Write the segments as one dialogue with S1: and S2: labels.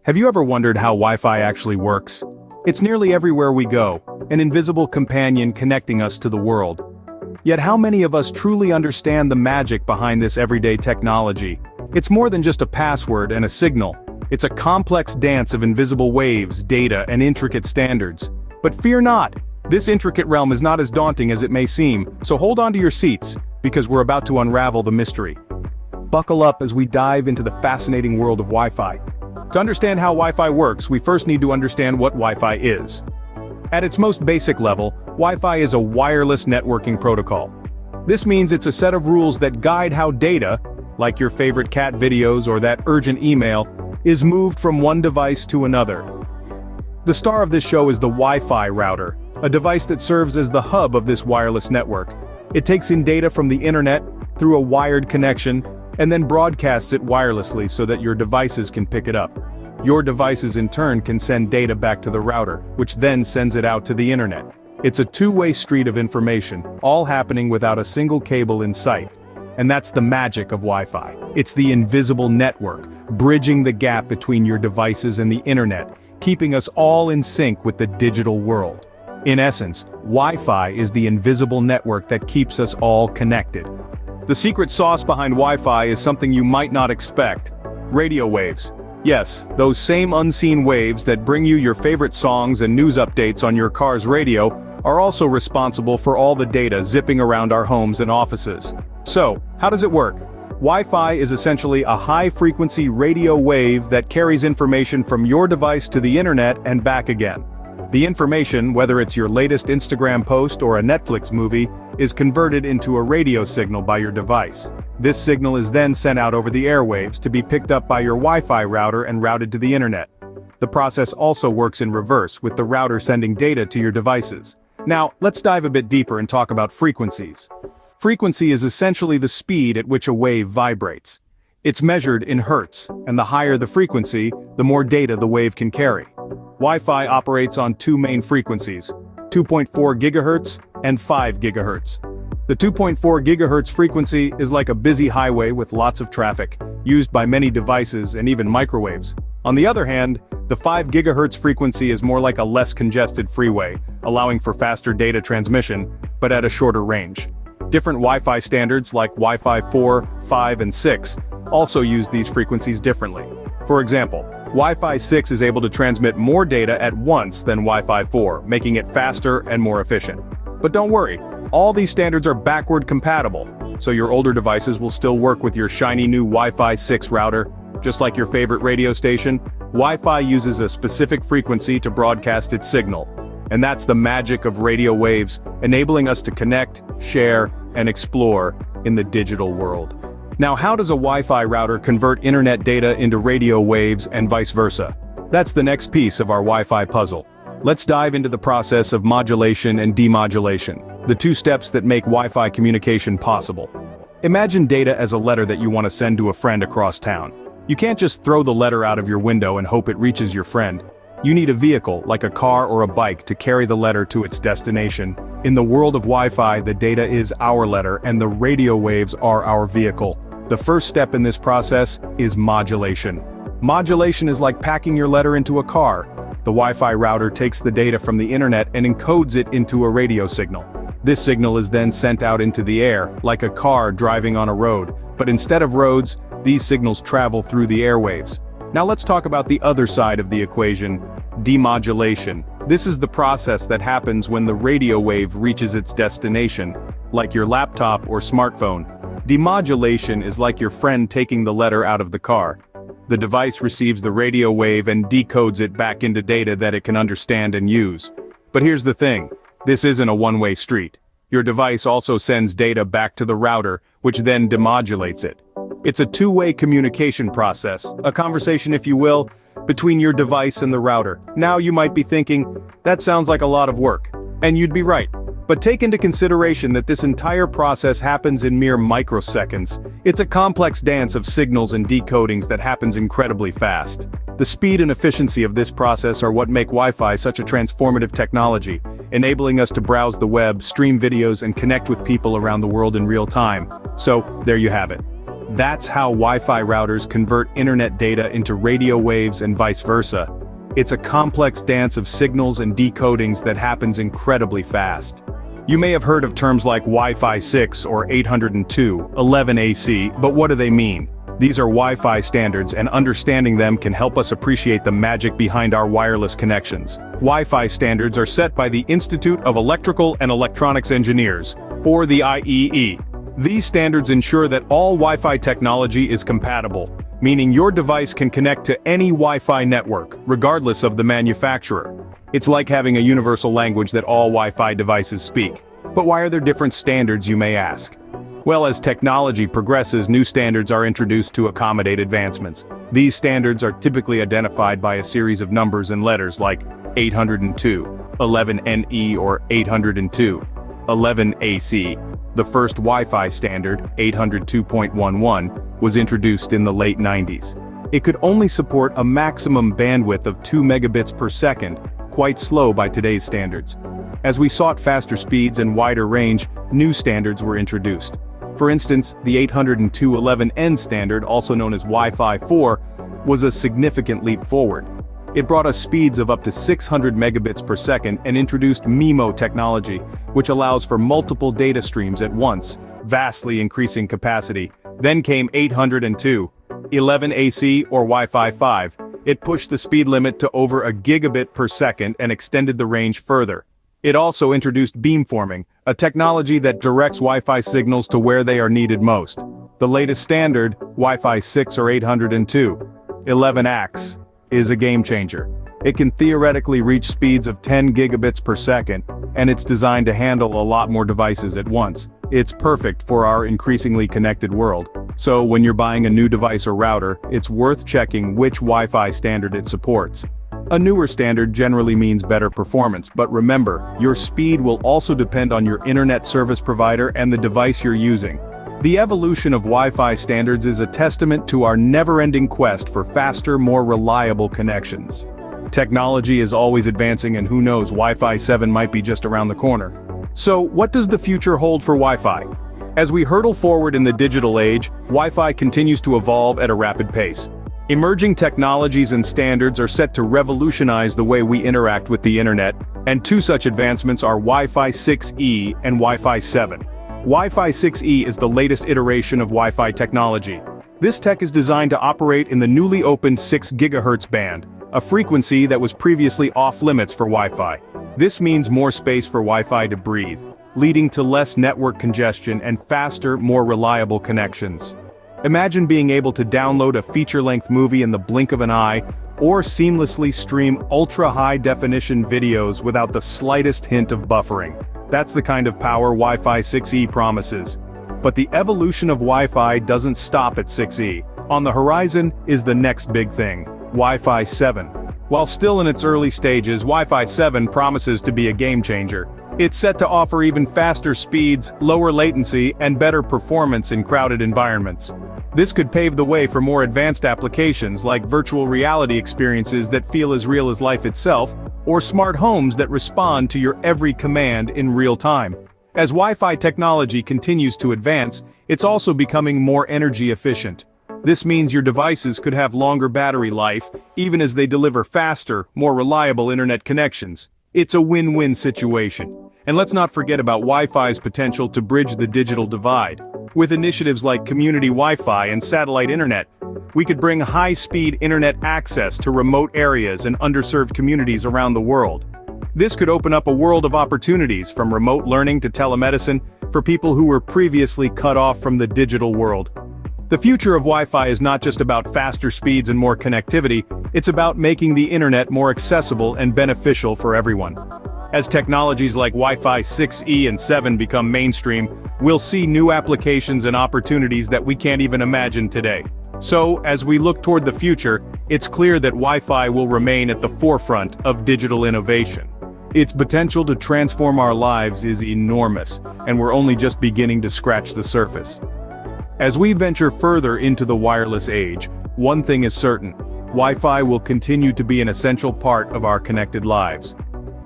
S1: Have you ever wondered how Wi-Fi actually works? It's nearly everywhere we go, an invisible companion connecting us to the world. Yet how many of us truly understand the magic behind this everyday technology? It's more than just a password and a signal. It's a complex dance of invisible waves, data, and intricate standards. But fear not, this intricate realm is not as daunting as it may seem, so hold on to your seats, because we're about to unravel the mystery. Buckle up as we dive into the fascinating world of Wi-Fi. To understand how Wi-Fi works, we first need to understand what Wi-Fi is. At its most basic level, Wi-Fi is a wireless networking protocol. This means it's a set of rules that guide how data, like your favorite cat videos or that urgent email, is moved from one device to another. The star of this show is the Wi-Fi router, a device that serves as the hub of this wireless network. It takes in data from the internet, through a wired connection, and then broadcasts it wirelessly so that your devices can pick it up. Your devices in turn can send data back to the router, which then sends it out to the internet. It's a two-way street of information, all happening without a single cable in sight. And that's the magic of Wi-Fi. It's the invisible network, bridging the gap between your devices and the internet, keeping us all in sync with the digital world. In essence, Wi-Fi is the invisible network that keeps us all connected. The secret sauce behind Wi-Fi is something you might not expect. Radio waves. Yes, those same unseen waves that bring you your favorite songs and news updates on your car's radio are also responsible for all the data zipping around our homes and offices. So, how does it work? Wi-Fi is essentially a high-frequency radio wave that carries information from your device to the internet and back again. The information, whether it's your latest Instagram post or a Netflix movie, is converted into a radio signal by your device. This signal is then sent out over the airwaves to be picked up by your Wi-Fi router and routed to the internet. The process also works in reverse, with the router sending data to your devices. Now, let's dive a bit deeper and talk about frequencies. Frequency is essentially the speed at which a wave vibrates. It's measured in hertz, and the higher the frequency, the more data the wave can carry. Wi-Fi operates on two main frequencies, 2.4 GHz and 5 GHz. The 2.4 GHz frequency is like a busy highway with lots of traffic, used by many devices and even microwaves. On the other hand, the 5 GHz frequency is more like a less congested freeway, allowing for faster data transmission, but at a shorter range. Different Wi-Fi standards like Wi-Fi 4, 5, and 6 also use these frequencies differently. For example, Wi-Fi 6 is able to transmit more data at once than Wi-Fi 4, making it faster and more efficient. But don't worry, all these standards are backward compatible, so your older devices will still work with your shiny new Wi-Fi 6 router. Just like your favorite radio station, Wi-Fi uses a specific frequency to broadcast its signal. And that's the magic of radio waves, enabling us to connect, share, and explore in the digital world. Now, how does a Wi-Fi router convert internet data into radio waves and vice versa? That's the next piece of our Wi-Fi puzzle. Let's dive into the process of modulation and demodulation, the two steps that make Wi-Fi communication possible. Imagine data as a letter that you want to send to a friend across town. You can't just throw the letter out of your window and hope it reaches your friend. You need a vehicle, like a car or a bike, to carry the letter to its destination. In the world of Wi-Fi, the data is our letter and the radio waves are our vehicle. The first step in this process is modulation. Modulation is like packing your letter into a car. The Wi-Fi router takes the data from the internet and encodes it into a radio signal. This signal is then sent out into the air, like a car driving on a road. But instead of roads, these signals travel through the airwaves. Now let's talk about the other side of the equation, demodulation. This is the process that happens when the radio wave reaches its destination, like your laptop or smartphone. Demodulation is like your friend taking the letter out of the car. The device receives the radio wave and decodes it back into data that it can understand and use. But here's the thing, this isn't a one-way street. Your device also sends data back to the router, which then demodulates it. It's a two-way communication process, a conversation, if you will, between your device and the router. Now you might be thinking, that sounds like a lot of work. And you'd be right. But take into consideration that this entire process happens in mere microseconds. It's a complex dance of signals and decodings that happens incredibly fast. The speed and efficiency of this process are what make Wi-Fi such a transformative technology, enabling us to browse the web, stream videos, and connect with people around the world in real time. So, there you have it. That's how Wi-Fi routers convert internet data into radio waves and vice versa. It's a complex dance of signals and decodings that happens incredibly fast. You may have heard of terms like Wi-Fi 6 or 802.11ac, but what do they mean? These are Wi-Fi standards, and understanding them can help us appreciate the magic behind our wireless connections. Wi-Fi standards are set by the Institute of Electrical and Electronics Engineers, or the IEE. These standards ensure that all Wi-Fi technology is compatible, meaning your device can connect to any Wi-Fi network, regardless of the manufacturer. It's like having a universal language that all Wi-Fi devices speak. But why are there different standards, you may ask? Well, as technology progresses, new standards are introduced to accommodate advancements. These standards are typically identified by a series of numbers and letters like 802.11ne or 802.11ac. The first Wi-Fi standard, 802.11, was introduced in the late 90s. It could only support a maximum bandwidth of 2 megabits per second, quite slow by today's standards. As we sought faster speeds and wider range, new standards were introduced. For instance, the 802.11n standard, also known as Wi-Fi 4, was a significant leap forward. It brought us speeds of up to 600 megabits per second and introduced MIMO technology, which allows for multiple data streams at once, vastly increasing capacity. Then came 802.11ac or Wi-Fi 5. It pushed the speed limit to over a gigabit per second and extended the range further. It also introduced beamforming, a technology that directs Wi-Fi signals to where they are needed most. The latest standard, Wi-Fi 6 or 802.11ax, is a game changer. It can theoretically reach speeds of 10 gigabits per second, and it's designed to handle a lot more devices at once. It's perfect for our increasingly connected world. So when you're buying a new device or router, it's worth checking which Wi-Fi standard it supports. A newer standard generally means better performance, but remember, your speed will also depend on your internet service provider and the device you're using. The evolution of Wi-Fi standards is a testament to our never-ending quest for faster, more reliable connections. Technology is always advancing, and who knows, Wi-Fi 7 might be just around the corner. So, what does the future hold for Wi-Fi? As we hurtle forward in the digital age, Wi-Fi continues to evolve at a rapid pace. Emerging technologies and standards are set to revolutionize the way we interact with the internet, and two such advancements are Wi-Fi 6E and Wi-Fi 7. Wi-Fi 6E is the latest iteration of Wi-Fi technology. This tech is designed to operate in the newly opened 6 GHz band, a frequency that was previously off-limits for Wi-Fi. This means more space for Wi-Fi to breathe, leading to less network congestion and faster, more reliable connections. Imagine being able to download a feature-length movie in the blink of an eye, or seamlessly stream ultra-high-definition videos without the slightest hint of buffering. That's the kind of power Wi-Fi 6E promises. But the evolution of Wi-Fi doesn't stop at 6E. On the horizon is the next big thing, Wi-Fi 7. While still in its early stages, Wi-Fi 7 promises to be a game-changer. It's set to offer even faster speeds, lower latency, and better performance in crowded environments. This could pave the way for more advanced applications like virtual reality experiences that feel as real as life itself, or smart homes that respond to your every command in real time. As Wi-Fi technology continues to advance, it's also becoming more energy efficient. This means your devices could have longer battery life, even as they deliver faster, more reliable internet connections. It's a win-win situation. And let's not forget about Wi-Fi's potential to bridge the digital divide. With initiatives like community Wi-Fi and satellite internet, we could bring high-speed internet access to remote areas and underserved communities around the world. This could open up a world of opportunities, from remote learning to telemedicine, for people who were previously cut off from the digital world. The future of Wi-Fi is not just about faster speeds and more connectivity, it's about making the internet more accessible and beneficial for everyone. As technologies like Wi-Fi 6E and 7 become mainstream, we'll see new applications and opportunities that we can't even imagine today. So, as we look toward the future, it's clear that Wi-Fi will remain at the forefront of digital innovation. Its potential to transform our lives is enormous, and we're only just beginning to scratch the surface. As we venture further into the wireless age, one thing is certain: Wi-Fi will continue to be an essential part of our connected lives.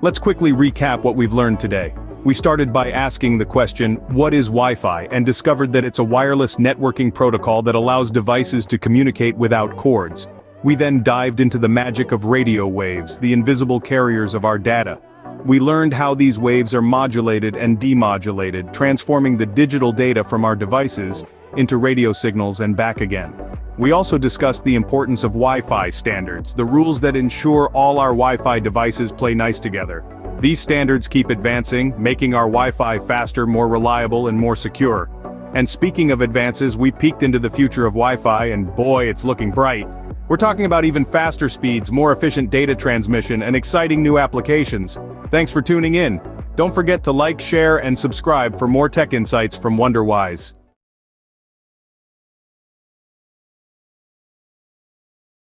S1: Let's quickly recap what we've learned today. We started by asking the question, what is Wi-Fi, and discovered that it's a wireless networking protocol that allows devices to communicate without cords. We then dived into the magic of radio waves, the invisible carriers of our data. We learned how these waves are modulated and demodulated, transforming the digital data from our devices into radio signals and back again. We also discussed the importance of Wi-Fi standards, the rules that ensure all our Wi-Fi devices play nice together. These standards keep advancing, making our Wi-Fi faster, more reliable, and more secure. And speaking of advances, we peeked into the future of Wi-Fi, and boy, it's looking bright. We're talking about even faster speeds, more efficient data transmission, and exciting new applications. Thanks for tuning in. Don't forget to like, share, and subscribe for more tech insights from WonderWise.